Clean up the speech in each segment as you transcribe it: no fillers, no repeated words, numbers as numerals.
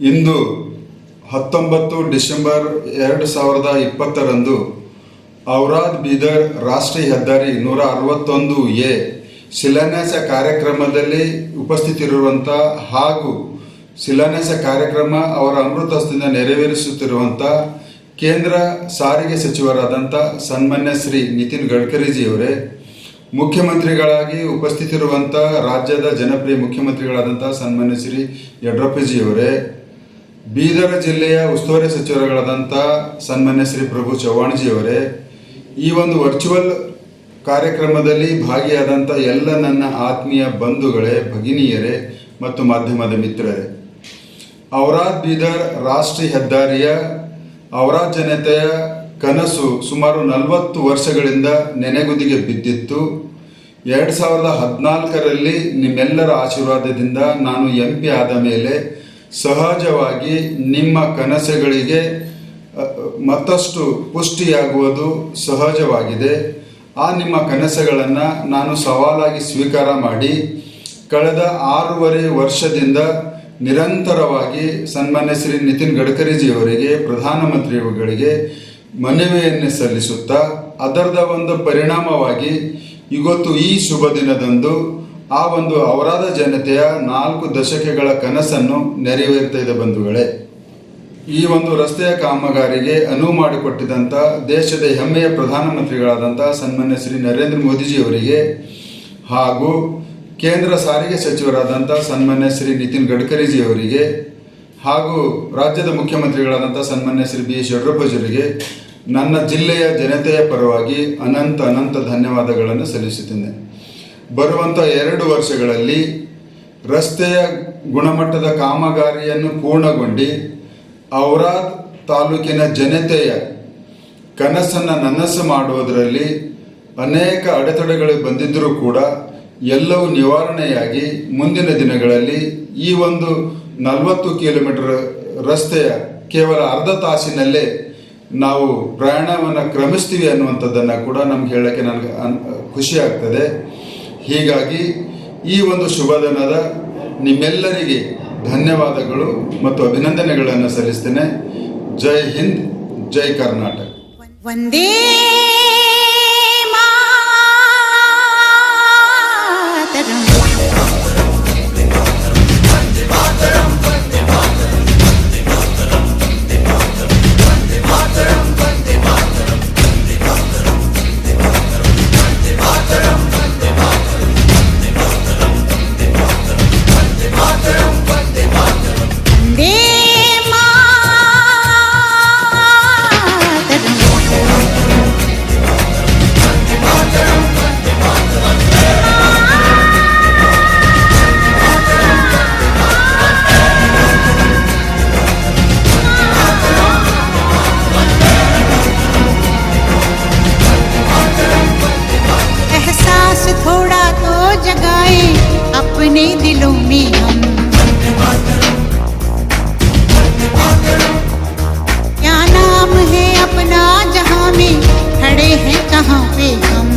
ಇಂದು 19 December 2020 Aurad Bidar ರಾಷ್ಟ್ರೀಯ ಹೆದ್ದಾರಿ 161A ಶಿಲಾನ್ಯಾಸ ಕಾರ್ಯಕ್ರಮದಲ್ಲಿ ಉಪಸ್ಥಿತರಿರುವಂಥ ಹಾಗೂ ಶಿಲಾನ್ಯಾಸ ಕಾರ್ಯಕ್ರಮ ಅವರ ಅಮೃತಹಸ್ತದಿಂದ ನೆರವೇರಿಸುತ್ತಿರುವಂಥ ಕೇಂದ್ರ ಸಾರಿಗೆ ಸಚಿವರಾದಂಥ ಸನ್ಮಾನ್ಯ ಶ್ರೀ ನಿತಿನ್ ಗಡ್ಕರಿಜಿಯವರೇ, ಮುಖ್ಯಮಂತ್ರಿಗಳಾಗಿ ಉಪಸ್ಥಿತರಿರುವಂಥ ರಾಜ್ಯದ ಜನಪ್ರಿಯ ಮುಖ್ಯಮಂತ್ರಿಗಳಾದಂಥ ಸನ್ಮಾನ್ಯ ಶ್ರೀ ಯಡಿಯೂರಪ್ಪಜಿಯವರೇ, ಬೀದರ್ ಜಿಲ್ಲೆಯ ಉಸ್ತುವಾರಿ ಸಚಿವರುಗಳಾದಂಥ ಸನ್ಮಾನ್ಯ ಶ್ರೀ ಪ್ರಭು ಚವ್ಹಾಣ್ಜಿಯವರೇ, ಈ ಒಂದು ವರ್ಚುವಲ್ ಕಾರ್ಯಕ್ರಮದಲ್ಲಿ ಭಾಗಿಯಾದಂಥ ಎಲ್ಲ ನನ್ನ ಆತ್ಮೀಯ ಬಂಧುಗಳೇ, ಭಗಿನಿಯರೇ ಮತ್ತು ಮಾಧ್ಯಮದ ಮಿತ್ರರೇ, ಔರಾದ್ ಬೀದರ್ ರಾಷ್ಟ್ರೀಯ ಹೆದ್ದಾರಿಯ ಔರಾದ್ ಜನತೆಯ ಕನಸು ಸುಮಾರು 40 ವರ್ಷಗಳಿಂದ ನೆನೆಗುದಿಗೆ ಬಿದ್ದಿತ್ತು. 2014ರಲ್ಲಿ ನಿಮ್ಮೆಲ್ಲರ ಆಶೀರ್ವಾದದಿಂದ ನಾನು MP ಆದ ಮೇಲೆ ಸಹಜವಾಗಿ ನಿಮ್ಮ ಕನಸುಗಳಿಗೆ ಮತ್ತಷ್ಟು ಪುಷ್ಟಿಯಾಗುವುದು ಸಹಜವಾಗಿದೆ. ಆ ನಿಮ್ಮ ಕನಸುಗಳನ್ನು ನಾನು ಸವಾಲಾಗಿ ಸ್ವೀಕಾರ ಮಾಡಿ ಕಳೆದ 6.5 ವರ್ಷದಿಂದ ನಿರಂತರವಾಗಿ ಸನ್ಮಾನ್ಯ ಶ್ರೀ ನಿತಿನ್ ಗಡ್ಕರಿಜಿಯವರಿಗೆ, ಪ್ರಧಾನಮಂತ್ರಿಗಳಿಗೆ ಮನವಿಯನ್ನು ಸಲ್ಲಿಸುತ್ತಾ ಅದರದ ಒಂದು ಪರಿಣಾಮವಾಗಿ ಇವತ್ತು ಈ ಶುಭ ದಿನದಂದು ಆ ಒಂದು ಔರಾದ ಜನತೆಯ 4 ದಶಕಗಳ ಕನಸನ್ನು ನೆರವೇರ್ತಾ ಇದೆ. ಬಂಧುಗಳೇ, ಈ ಒಂದು ರಸ್ತೆಯ ಕಾಮಗಾರಿಗೆ ಅನುವು ಮಾಡಿಕೊಟ್ಟಿದ್ದಂಥ ದೇಶದ ಹೆಮ್ಮೆಯ ಪ್ರಧಾನಮಂತ್ರಿಗಳಾದಂಥ ಸನ್ಮಾನ್ಯ ಶ್ರೀ ನರೇಂದ್ರ ಮೋದಿಜಿಯವರಿಗೆ ಹಾಗೂ ಕೇಂದ್ರ ಸಾರಿಗೆ ಸಚಿವರಾದಂಥ ಸನ್ಮಾನ್ಯ ಶ್ರೀ ನಿತಿನ್ ಗಡ್ಕರಿಜಿಯವರಿಗೆ ಹಾಗೂ ರಾಜ್ಯದ ಮುಖ್ಯಮಂತ್ರಿಗಳಾದಂಥ ಸನ್ಮಾನ್ಯ ಶ್ರೀ B.S. ಯಡಿಯೂರಪ್ಪಜಿಯವರಿಗೆ ನನ್ನ ಜಿಲ್ಲೆಯ ಜನತೆಯ ಪರವಾಗಿ ಅನಂತ ಧನ್ಯವಾದಗಳನ್ನು ಸಲ್ಲಿಸುತ್ತೇನೆ. ಬರುವಂಥ 2 ವರ್ಷಗಳಲ್ಲಿ ರಸ್ತೆಯ ಗುಣಮಟ್ಟದ ಕಾಮಗಾರಿಯನ್ನು ಪೂರ್ಣಗೊಂಡು ಔರಾದ್ ತಾಲೂಕಿನ ಜನತೆಯ ಕನಸನ್ನು ನನಸು ಮಾಡುವುದರಲ್ಲಿ ಅನೇಕ ಅಡೆತಡೆಗಳು ಬಂದಿದ್ದರೂ ಕೂಡ ಎಲ್ಲವೂ ನಿವಾರಣೆಯಾಗಿ ಮುಂದಿನ ದಿನಗಳಲ್ಲಿ ಈ ಒಂದು 40 ಕಿಲೋಮೀಟರ್ ರಸ್ತೆಯ ಕೇವಲ ಅರ್ಧ ತಾಸಿನಲ್ಲೇ ನಾವು ಪ್ರಯಾಣವನ್ನು ಕ್ರಮಿಸ್ತೀವಿ ಅನ್ನುವಂಥದ್ದನ್ನು ಕೂಡ ನಮ್ಗೆ ಹೇಳೋಕ್ಕೆ ನನಗೆ ಖುಷಿ ಆಗ್ತದೆ. ಹೀಗಾಗಿ ಈ ಒಂದು ಶುಭ ದಿನದ ನಿಮ್ಮೆಲ್ಲರಿಗೆ ಧನ್ಯವಾದಗಳು ಮತ್ತು ಅಭಿನಂದನೆಗಳನ್ನು ಸಲ್ಲಿಸ್ತೇನೆ. ಜೈ ಹಿಂದ್, ಜೈ ಕರ್ನಾಟಕ. ವಂದೇ थोड़ा तो जगाए अपने दिलों में हम, क्या नाम है अपना जहां में खड़े हैं कहाँ पे हम,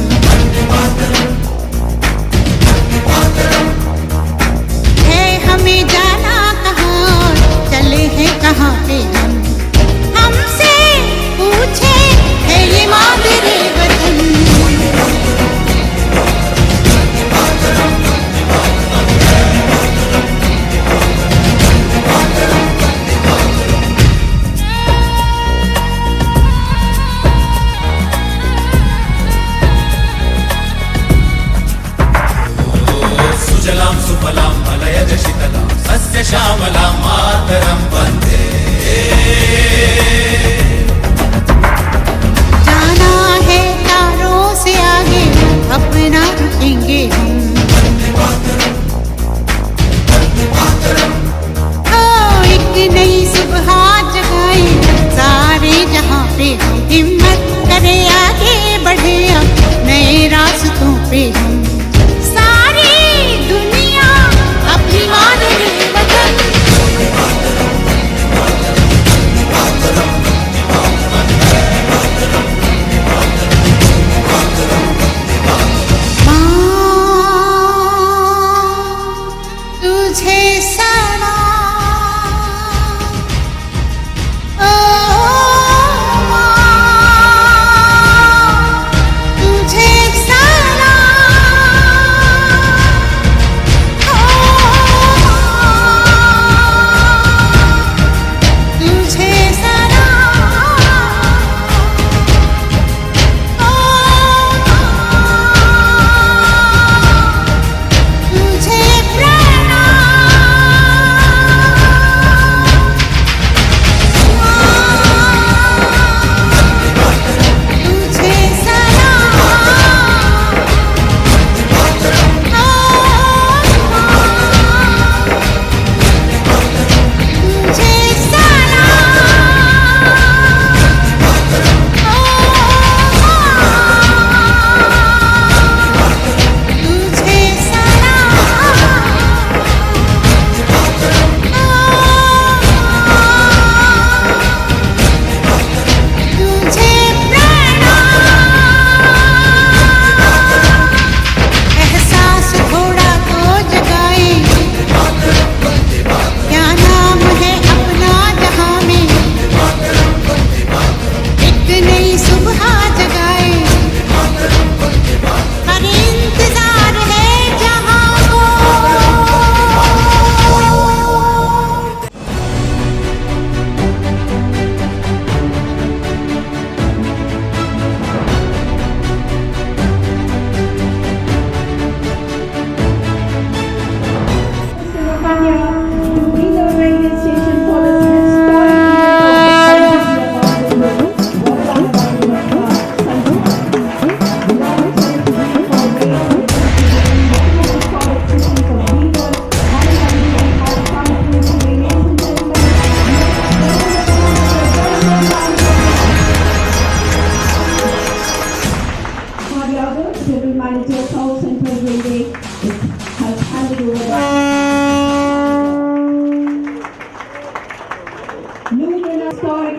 है हमें जाना कहाँ चले हैं कहाँ पे हम, हमसे पूछे है ये मादरे वतन, सुजलां सुफलां मलयज शीतलां सस्य श्यामलां मातरं वन्दे. जाना है तारों से आगे अपना रुकेंगे हम, एक नई सुबह जगाए सारे जहां पे हम, हिम्मत करे आगे बढ़े अब नए रास्तों पे हम, सारी दुनिया अपनी मादरे वतन, तुझे सलाम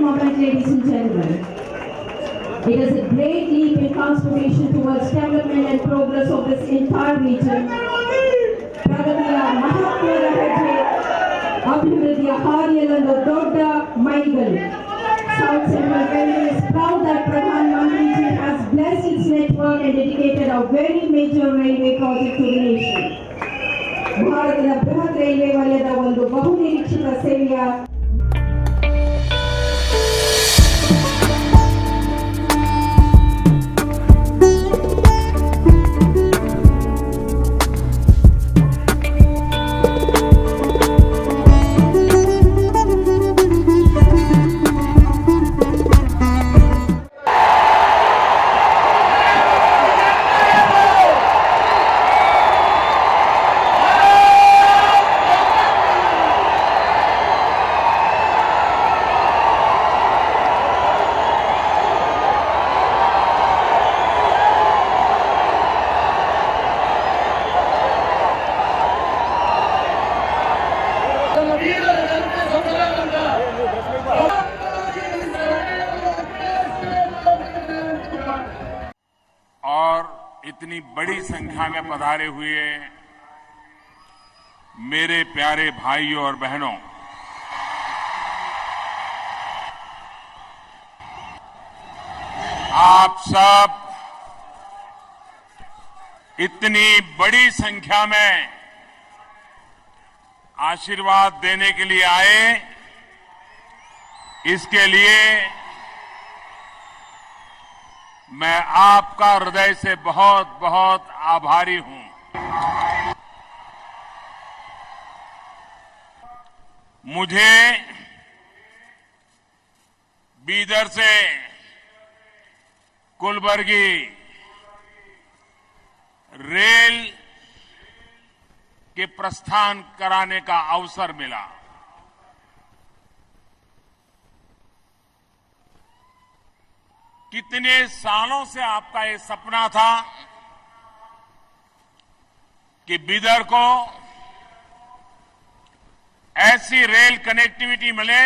moment, ladies and gentlemen. It is a great leap in transportation towards development and progress of this entire region. ಪ್ರಗತಿಯ ಮಹತ್ವದ ಹೆಜ್ಜೆ, ಅಭಿವೃದ್ಧಿಯ ಹಾದಿಯಲ್ಲೊಂದು ದೊಡ್ಡ ಮೈಲಿಗಲ್ಲು. South Central Railway is proud that Pradhan Mantri ji has blessed its network and dedicated a very major railway project to the nation. ಭಾರತದ ಬೃಹತ್ railway ವಲಯದ ಒಂದು ಬಹುನಿರೀಕ್ಷಿತ ಸೇವೆಯ और इतनी बड़ी संख्या में पधारे हुए मेरे प्यारे भाइयों और बहनों, आप सब इतनी बड़ी संख्या में आशीर्वाद देने के लिए आए, इसके लिए मैं आपका हृदय से बहुत बहुत आभारी हूं। मुझे बीदर से कुलबर्गी रेल के प्रस्थान कराने का अवसर मिला। कितने सालों से आपका ये सपना था कि बीदर को ऐसी रेल कनेक्टिविटी मिले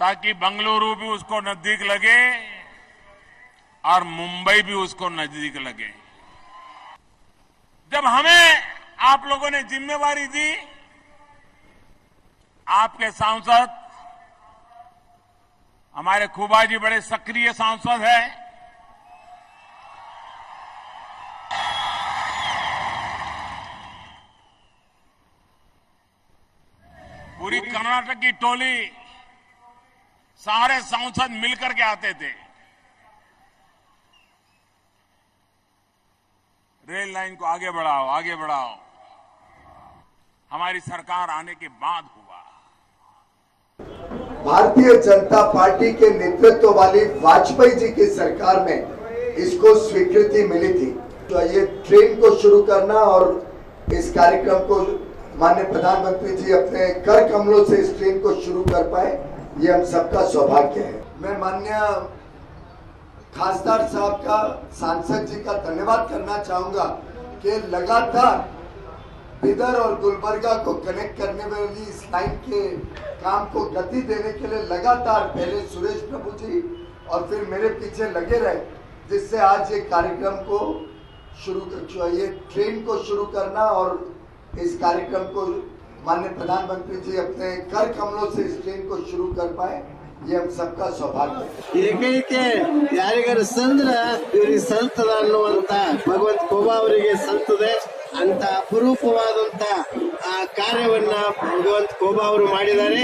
ताकि बंगलुरु भी उसको नजदीक लगे और मुंबई भी उसको नजदीक लगे। जब हमें आप लोगों ने जिम्मेवारी दी, आपके सांसद हमारे खूबा जी बड़े सक्रिय सांसद हैं। पूरी कर्नाटक की टोली, सारे सांसद मिलकर के आते थे। रेल लाइन को आगे बढ़ाओ, आगे बढ़ाओ। हमारी सरकार आने के बाद हुआ। भारतीय जनता पार्टी के नेतृत्व वाली वाजपेयी जी की सरकार में इसको स्वीकृति मिली थी। तो ये ट्रेन को शुरू करना और इस कार्यक्रम को माननीय प्रधानमंत्री जी अपने कर कमलों से इस ट्रेन को शुरू कर पाए, ये हम सबका सौभाग्य है। मैं माननीय खासदार साहब का, सांसद जी का धन्यवाद करना चाहूंगा कि लगातार बीदर और गुलबर्गा को कनेक्ट करने वाली इस लाइन के काम को गति देने के लिए लगातार पहले सुरेश प्रभु जी और फिर मेरे पीछे लगे रहे, जिससे आज ये कार्यक्रम को ये ट्रेन को शुरू करना और इस कार्यक्रम को माननीय प्रधानमंत्री जी अपने कर कमलों से इस ट्रेन को शुरू कर पाए, ये हम सबका सौभाग्य है। ಏಕೈಕೆ ಯಾರಿಗಾರು ಸಂದ್ರ ಇವ್ರಿಗೆ ಸಂತದ ಅನ್ನುವಂತ ಭಗವಂತ ಕೋಬಾ ಅವರಿಗೆ ಸಂತದೆ ಅಂತ ಅಪರೂಪವಾದಂತ ಆ ಕಾರ್ಯವನ್ನ ಭಗವಂತ ಕೋಬಾ ಅವರು ಮಾಡಿದ್ದಾರೆ।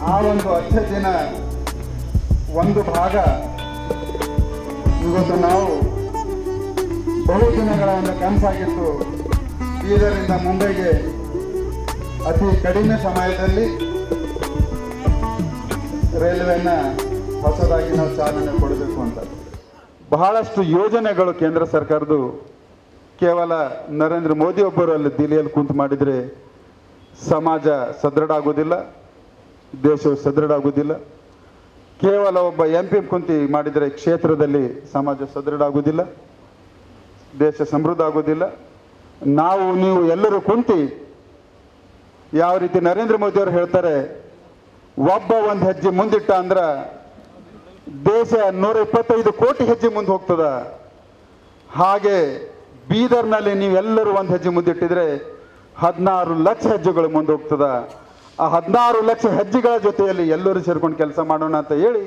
ಆ ಒಂದು ಅಚ್ಚತ್ತಿನ ಒಂದು ಭಾಗ ಇವತ್ತು ನಾವು ಬಹುದಿನಗಳ ಒಂದು ಕನಸಾಗಿತ್ತು. ಬೀದರಿಂದ ಮುಂಬೈಗೆ ಅತಿ ಕಡಿಮೆ ಸಮಯದಲ್ಲಿ ರೈಲ್ವೆನ ಹೊಸದಾಗಿ ನಾವು ಚಾಲನೆ ಕೊಡಬೇಕು ಅಂತ ಬಹಳಷ್ಟು ಯೋಜನೆಗಳು ಕೇಂದ್ರ ಸರ್ಕಾರದ್ದು ಕೇವಲ ನರೇಂದ್ರ ಮೋದಿ ಒಬ್ಬರು ಅಲ್ಲಿ ದಿಲ್ಲಿಯಲ್ಲಿ ಕುಂತು ಮಾಡಿದರೆ ಸಮಾಜ ಸದೃಢ ಆಗೋದಿಲ್ಲ, ದೇಶವು ಸದೃಢ ಆಗೋದಿಲ್ಲ. ಕೇವಲ ಒಬ್ಬ MP ಕುಂತು ಮಾಡಿದರೆ ಕ್ಷೇತ್ರದಲ್ಲಿ ಸಮಾಜ ಸದೃಢ ಆಗೋದಿಲ್ಲ, ದೇಶ ಸಮೃದ್ಧ ಆಗೋದಿಲ್ಲ. ನಾವು ನೀವು ಎಲ್ಲರೂ ಕುಂತು ಯಾವ ರೀತಿ ನರೇಂದ್ರ ಮೋದಿ ಅವರು ಹೇಳ್ತಾರೆ, ಒಬ್ಬ ಒಂದು ಹೆಜ್ಜೆ ಮುಂದಿಟ್ಟ ಅಂದ್ರೆ ದೇಶ 125 ಕೋಟಿ ಹೆಜ್ಜೆ ಮುಂದೆ ಹೋಗ್ತದ. ಹಾಗೆ ಬೀದರ್ನಲ್ಲಿ ನೀವೆಲ್ಲರೂ ಒಂದು ಹೆಜ್ಜೆ ಮುಂದಿಟ್ಟಿದ್ರೆ 16 ಲಕ್ಷ ಹೆಜ್ಜೆಗಳು ಮುಂದೆ ಹೋಗ್ತದ. ಆ 16 ಲಕ್ಷ ಹೆಜ್ಜೆಗಳ ಜೊತೆಯಲ್ಲಿ ಎಲ್ಲರೂ ಸೇರ್ಕೊಂಡು ಕೆಲಸ ಮಾಡೋಣ ಅಂತ ಹೇಳಿ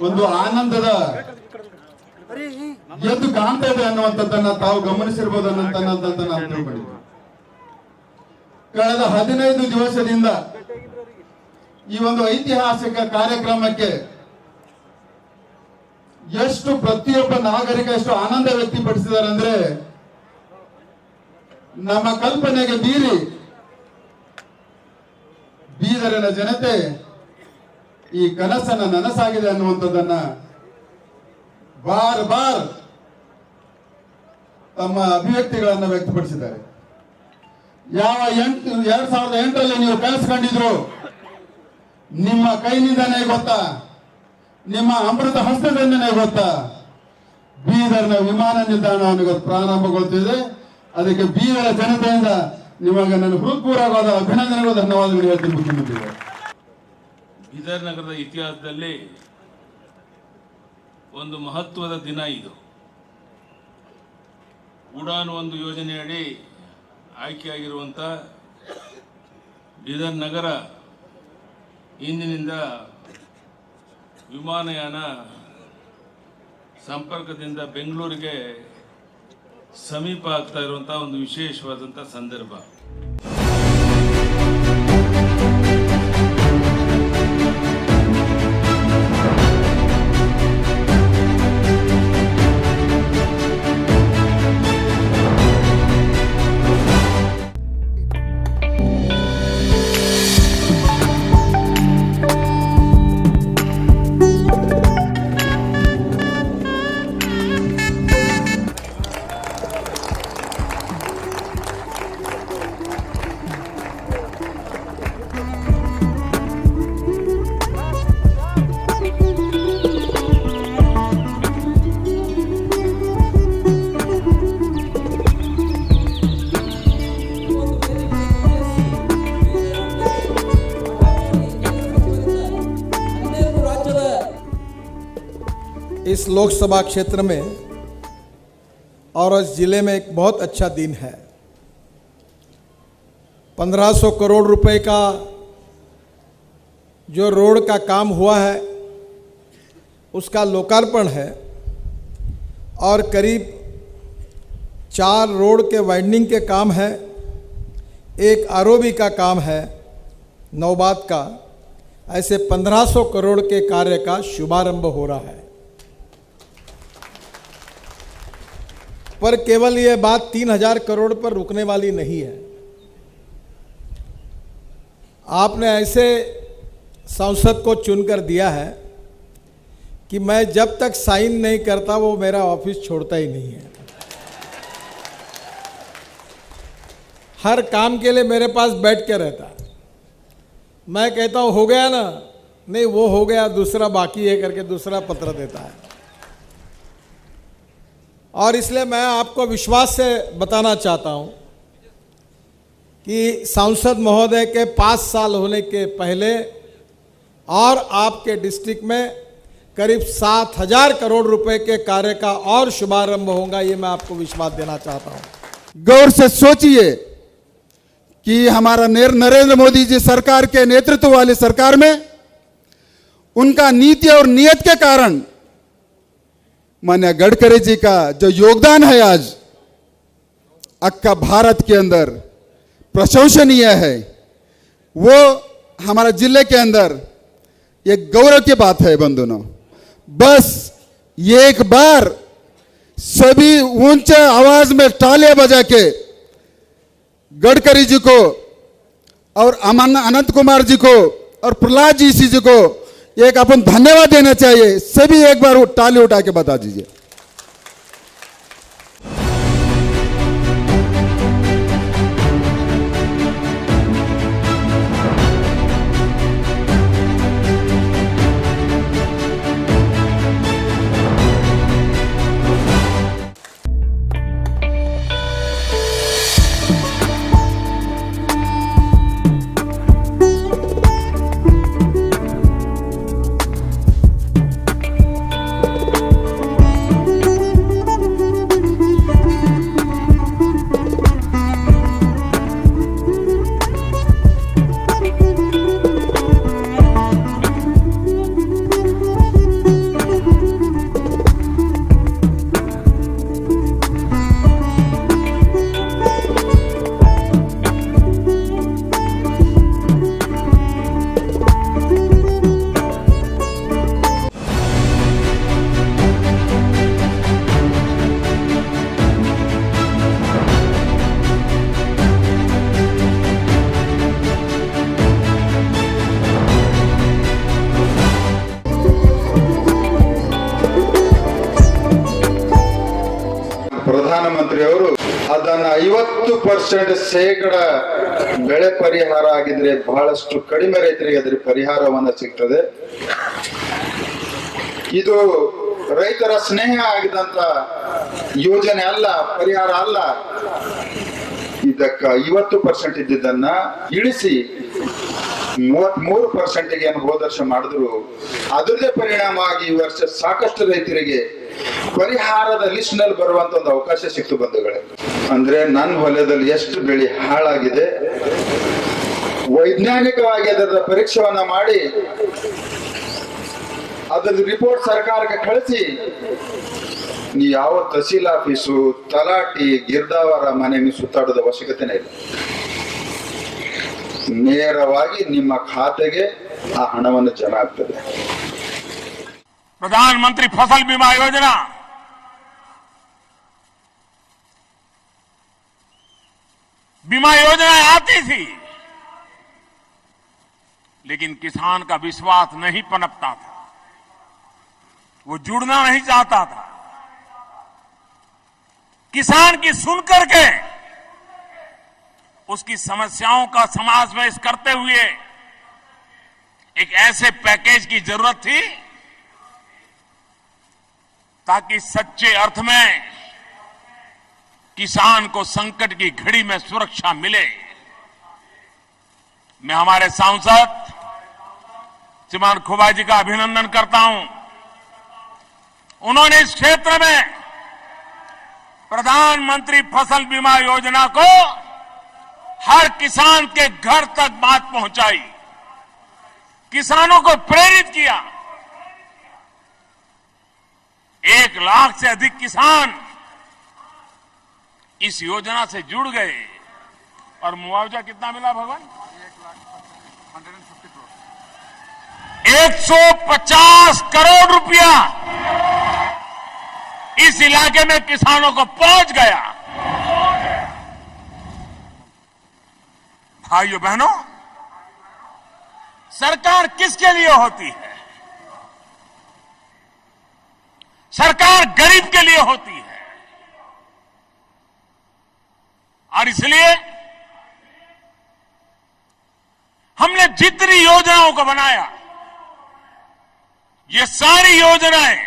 ಒಂದು ಆನಂದದ ಎದ್ದು ಕಾಣ್ತಾ ಇದೆ ಅನ್ನುವಂಥದ್ದನ್ನ ತಾವು ಗಮನಿಸಿರ್ಬೋದು ಅನ್ನೋದನ್ನ ನಾನು ತಿಳ್ಕೊಂಡಿದ್ದೆ. ಕಳೆದ 15 ದಿವಸದಿಂದ ಈ ಒಂದು ಐತಿಹಾಸಿಕ ಕಾರ್ಯಕ್ರಮಕ್ಕೆ ಎಷ್ಟು ಪ್ರತಿಯೊಬ್ಬ ನಾಗರಿಕ ಎಷ್ಟು ಆನಂದ ವ್ಯಕ್ತಪಡಿಸಿದ್ದಾರೆ ಅಂದ್ರೆ ನಮ್ಮ ಕಲ್ಪನೆಗೆ ಮೀರಿ ಬೀದರಿನ ಜನತೆ ಈ ಕನಸನ್ನ ನನಸಾಗಿದೆ ಅನ್ನುವಂಥದ್ದನ್ನ ಬಾರ್ ಬಾರ್ ತಮ್ಮ ಅಭಿವ್ಯಕ್ತಿಗಳನ್ನ ವ್ಯಕ್ತಪಡಿಸಿದ್ದಾರೆ. ಯಾವ 2008ರಲ್ಲಿ ನೀವು ಕನಸು ಕಂಡಿದ್ರು, ನಿಮ್ಮ ಕೈನಿಂದನೇ ಗೊತ್ತಾ, ನಿಮ್ಮ ಅಮೃತ ಹಸ್ತದಿಂದನೇ ಗೊತ್ತಾ, ಬೀದರ್ನ ವಿಮಾನ ನಿಲ್ದಾಣವನ್ನು ಪ್ರಾರಂಭಗೊಳ್ತಿದೆ. ಅದಕ್ಕೆ ಬೀದರ ಜನತೆಯಿಂದ ನಿಮಗೆ ನನ್ನ ಹೃತ್ಪೂರ್ವಕವಾದ ಅಭಿನಂದನೆಗಳು, ಧನ್ಯವಾದಗಳು ಹೇಳ್ತೀನಿ ಮುಖ್ಯಮಂತ್ರಿಗಳು. ಬೀದರ್ ನಗರದ ಇತಿಹಾಸದಲ್ಲಿ ಒಂದು ಮಹತ್ವದ ದಿನ ಇದು. ಉಡಾನ್ ಒಂದು ಯೋಜನೆಯಡಿ ಆಯ್ಕೆಯಾಗಿರುವಂಥ ಬೀದರ್ ನಗರ ಇಂದಿನಿಂದ ವಿಮಾನಯಾನ ಸಂಪರ್ಕದಿಂದ ಬೆಂಗಳೂರಿಗೆ ಸಮೀಪ ಆಗ್ತಾ ಇರುವಂಥ ಒಂದು ವಿಶೇಷವಾದಂಥ ಸಂದರ್ಭ. इस लोकसभा क्षेत्र में और इस जिले में एक बहुत अच्छा दिन है। 1500 करोड़ रुपए का जो रोड का काम हुआ है उसका लोकार्पण है और करीब 4 रोड के वाइडनिंग के काम है, एक आरओबी का काम है नौबात का। ऐसे 1500 करोड़ के कार्य का शुभारंभ हो रहा है। पर केवल ये बात 3000 करोड़ पर रुकने वाली नहीं है। आपने ऐसे सांसद को चुनकर दिया है कि मैं जब तक साइन नहीं करता वो मेरा ऑफिस छोड़ता ही नहीं है। हर काम के लिए मेरे पास बैठ के रहता है। मैं कहता हूँ हो गया ना, नहीं वो हो गया, दूसरा बाकी है करके दूसरा पत्र देता है। और इसलिए मैं आपको विश्वास से बताना चाहता हूँ कि सांसद महोदय के 5 साल होने के पहले और आपके डिस्ट्रिक्ट में करीब 7000 करोड़ रुपए के कार्य का और शुभारंभ होगा, ये मैं आपको विश्वास देना चाहता हूँ। गौर से सोचिए कि हमारा नरेंद्र मोदी जी सरकार के नेतृत्व वाली सरकार में उनका नीति और नियत के कारण माननीय गडकरी जी का जो योगदान है आज अक्का भारत के अंदर प्रशंसनीय है। वो हमारा जिले के अंदर एक गौरव की बात है बंधुओं। बस एक बार सभी ऊंचे आवाज में तालियां बजा के गडकरी जी को और अनंत कुमार जी को और प्रहलाद जी को एक अपन धन्यवाद देना चाहिए। सभी एक बार ताली उठा के बता दीजिए। ಪ್ರಧಾನಮಂತ್ರಿಯವರು ಅದನ್ನ 50% ಶೇಕಡ ಬೆಳೆ ಪರಿಹಾರ ಆಗಿದ್ರೆ ಬಹಳಷ್ಟು ಕಡಿಮೆ ರೈತರಿಗೆ ಅದರ ಪರಿಹಾರವನ್ನ ಸಿಗ್ತದೆ. ಇದು ರೈತರ ಸ್ನೇಹ ಆಗಿದಂತ ಯೋಜನೆ ಅಲ್ಲ, ಪರಿಹಾರ ಅಲ್ಲ. ಇದಕ್ಕ 50% ಇದ್ದಿದ್ದನ್ನ ಇಳಿಸಿ 33% ಏನು ಹೋದ ವರ್ಷ ಮಾಡಿದ್ರು. ಅದರದೇ ಪರಿಣಾಮವಾಗಿ ಈ ವರ್ಷ ಸಾಕಷ್ಟು ರೈತರಿಗೆ ಪರಿಹಾರದ ಲಿಸ್ಟ್ ನಲ್ಲಿ ಬರುವಂತ ಒಂದು ಅವಕಾಶ ಸಿಕ್ತು ಬಂಧುಗಳೇ. ಅಂದ್ರೆ ನನ್ನ ಹೊಲದಲ್ಲಿ ಎಷ್ಟು ಬೆಳೆ ಹಾಳಾಗಿದೆ, ವೈಜ್ಞಾನಿಕವಾಗಿ ಅದರ ಪರೀಕ್ಷೆಯನ್ನ ಮಾಡಿ ಅದರ ರಿಪೋರ್ಟ್ ಸರ್ಕಾರಕ್ಕೆ ಕಳಿಸಿ ನೀ ಯಾವ ತಹಸೀಲ್ ಆಫೀಸು, ತಲಾಟಿ, ಗಿರ್ದಾವರ ಮನೆ ಸುತ್ತಾಡೋದ ಅವಶ್ಯಕತೆನೇ ಇಲ್ಲ. ನೇರವಾಗಿ ನಿಮ್ಮ ಖಾತೆಗೆ ಆ ಹಣವನ್ನು ಜಮಾ ಆಗ್ತದೆ. प्रधानमंत्री फसल बीमा योजना आती थी, लेकिन किसान का विश्वास नहीं पनपता था, वो जुड़ना नहीं चाहता था। किसान की सुन करके उसकी समस्याओं का समावेश करते हुए एक ऐसे पैकेज की जरूरत थी ताकि सच्चे अर्थ में किसान को संकट की घड़ी में सुरक्षा मिले। मैं हमारे सांसद श्रीमान खोबा जी का अभिनंदन करता हूं। उन्होंने इस क्षेत्र में प्रधानमंत्री फसल बीमा योजना को हर किसान के घर तक बात पहुंचाई, किसानों को प्रेरित किया। 1 लाख से अधिक किसान इस योजना से जुड़ गए और मुआवजा कितना मिला भगवान? 150 करोड़ रुपया इस इलाके में किसानों को पहुंच गया। भाइयों बहनों, सरकार किसके लिए होती है? सरकार गरीब के लिए होती है। और इसलिए हमने जितनी योजनाओं को बनाया, ये सारी योजनाएं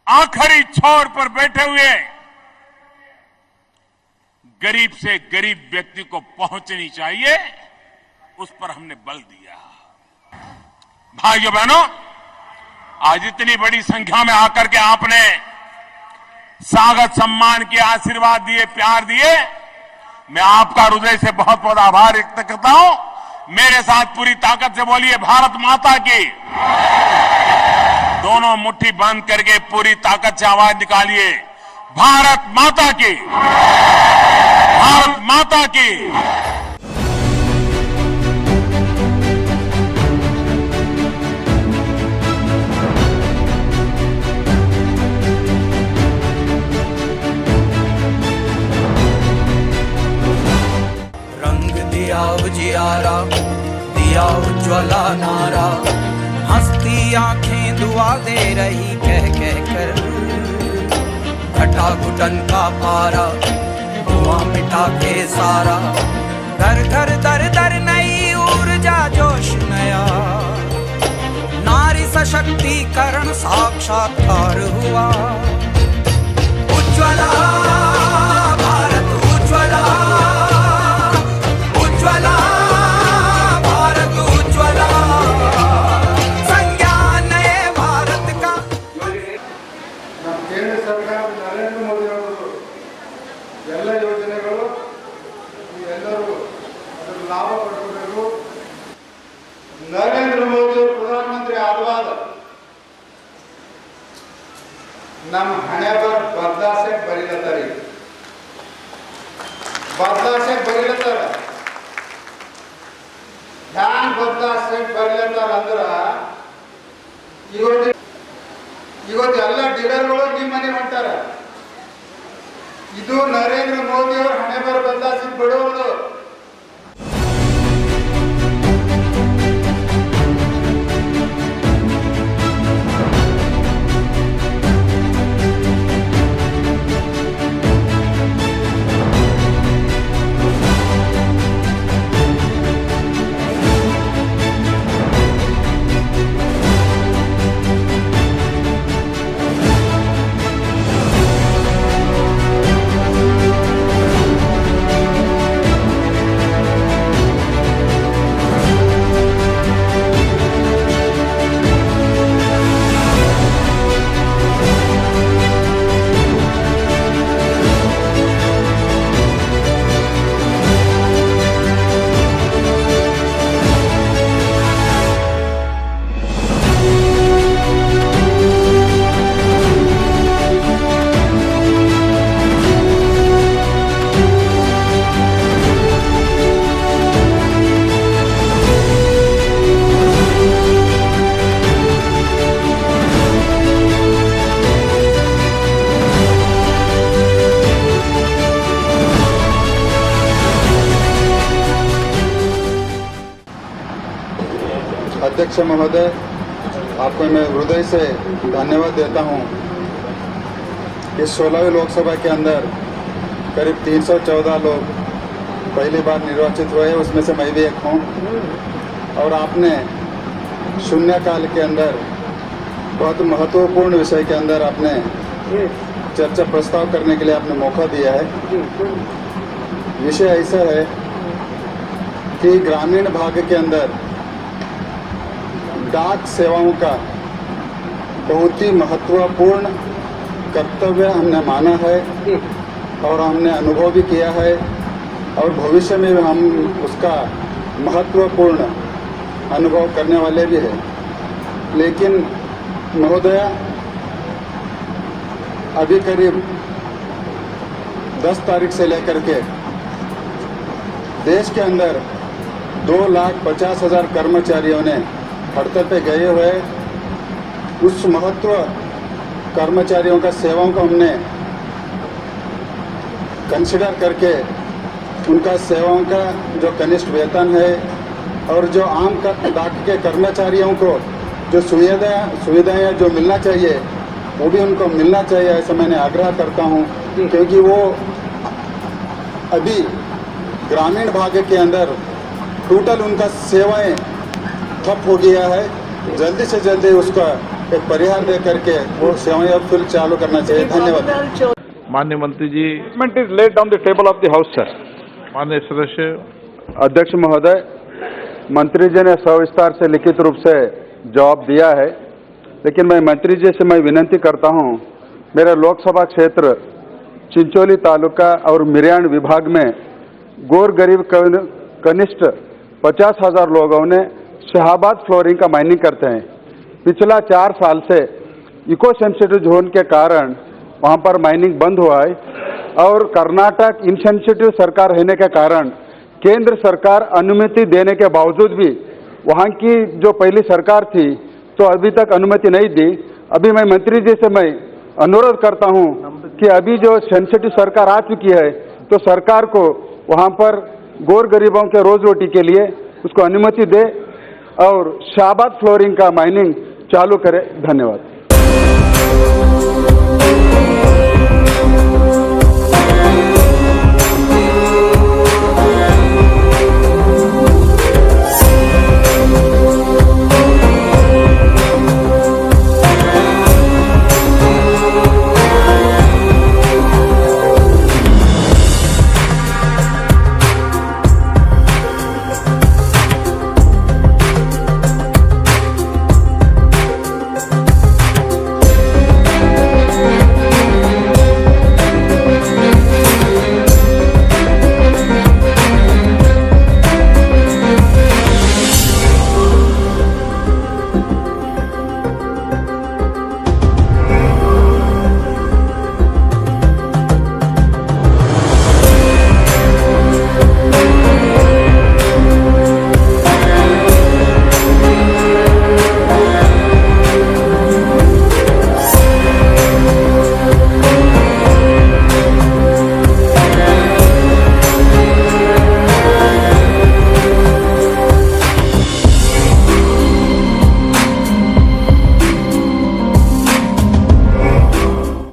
आखिरी छोर पर बैठे हुए गरीब से गरीब व्यक्ति को पहुंचनी चाहिए, उस पर हमने बल दिया। भाइयों बहनों, आज इतनी बड़ी संख्या में आकर के आपने स्वागत सम्मान किया, आशीर्वाद दिए, प्यार दिए, मैं आपका हृदय से बहुत बहुत आभार व्यक्त करता हूं। मेरे साथ पूरी ताकत से बोलिए, भारत माता की। दोनों मुट्ठी बंद करके पूरी ताकत से आवाज निकालिए, भारत माता की, भारत माता की। रंग दिया उजियारा, दिया उज्ज्वला नारा, हंसती आंखें दुआ दे रही कह कह कर, घटा घुटन का पारा धुआं मिटा के सारा, घर घर दर दर नई ऊर्जा जोश नया, नारी सशक्तिकरण साक्षात्कार हुआ। उज्ज्वला भारत उज्ज्वला, उज्ज्वला भारत उज्ज्वला, संज्ञान नए भारत का। ನಮ್ಮ ಕೇಂದ್ರ ಸರ್ಕಾರ ನರೇಂದ್ರ ಮೋದಿ ಅವರು ಎಲ್ಲ ಯೋಜನೆಗಳು ಎಲ್ಲರೂ ಅದರ ಲಾಭ ಪಡ್ಕೋಬೇಕು. ನರೇಂದ್ರ ಮೋದಿ ಅವರು ಪ್ರಧಾನಮಂತ್ರಿ ಆದವಾಗ ನಮ್ಮ ಹಣೆ ಬದಲಾಸಕ್ಕೆ ಬರೀಲತ್ತಾರ, ಬದಲಾಸಕ್ಕೆ ಬರೀಲತ್ತಾರ. ಹ್ಯಾಂಗ್ ಬದಲಾಸಕ್ಕೆ ಬರೀಲತ್ತಾರ ಅಂದ್ರ ಇವತ್ತು ಎಲ್ಲ ಡೀಲರ್ಗಳು ನಿಮ್ಮ ಮನೆ ಹೊಂಟಾರ. ಇದು ನರೇಂದ್ರ ಮೋದಿ ಅವರು ಹಣೆ ಬದಲಾಸಿ ಬಿಡೋದು. अध्यक्ष महोदय, आपको मैं हृदय से धन्यवाद देता हूं। इस 16वीं लोकसभा के अंदर करीब 314 लोग पहली बार निर्वाचित हुए, उसमें से मैं भी एक हूं। और आपने शून्यकाल के अंदर बहुत महत्वपूर्ण विषय के अंदर आपने चर्चा प्रस्ताव करने के लिए आपने मौका दिया है। विषय ऐसा है कि ग्रामीण भाग के अंदर डाक सेवाओं का बहुत ही महत्वपूर्ण कर्तव्य हमने माना है और हमने अनुभव भी किया है और भविष्य में भी हम उसका महत्वपूर्ण अनुभव करने वाले भी हैं। लेकिन महोदय, अभी करीब 10 तारीख से लेकर के देश के अंदर 2,50,000 कर्मचारियों ने हड़ताल पे गए हुए। उस महत्व कर्मचारियों का सेवाओं को हमने कंसिडर करके उनका सेवाओं का जो कनिष्ठ वेतन है और जो आम डाक के कर्मचारियों को जो सुविधाएं जो मिलना चाहिए वो भी उनको मिलना चाहिए, ऐसा मैंने आग्रह करता हूं, क्योंकि वो अभी ग्रामीण भाग के अंदर टोटल उनका सेवाएं ठप हो गया है। जल्दी से जल्दी उसका एक परिहार दे करके वो सेवाएं अब फिर चालू करना चाहिए। धन्यवाद। माननीय मंत्री जी, is laid on the table of the house sir. माननीय सदस्य, अध्यक्ष महोदय, मंत्री जी ने सविस्तार से लिखित रूप से जवाब दिया है, लेकिन मैं मंत्री जी से मैं विनती करता हूं, मेरा लोकसभा क्षेत्र चिंचोली तालुका और मिर्याण विभाग में गौर गरीब कनिष्ठ 50,000 लोगों ने शहाबाद फ्लोरिंग का माइनिंग करते हैं। पिछला 4 साल से इको सेंसिटिव जोन के कारण वहां पर माइनिंग बंद हुआ है और कर्नाटक इनसेंसिटिव सरकार रहने के कारण केंद्र सरकार अनुमति देने के बावजूद भी वहां की जो पहली सरकार थी तो अभी तक अनुमति नहीं दी। अभी मैं मंत्री जी से मैं अनुरोध करता हूं कि अभी जो सेंसिटिव सरकार आ चुकी है तो सरकार को वहां पर गौर गरीबों के रोज रोटी के लिए उसको अनुमति दे और शहाबाद फ्लोरिंग का माइनिंग चालू करे। धन्यवाद।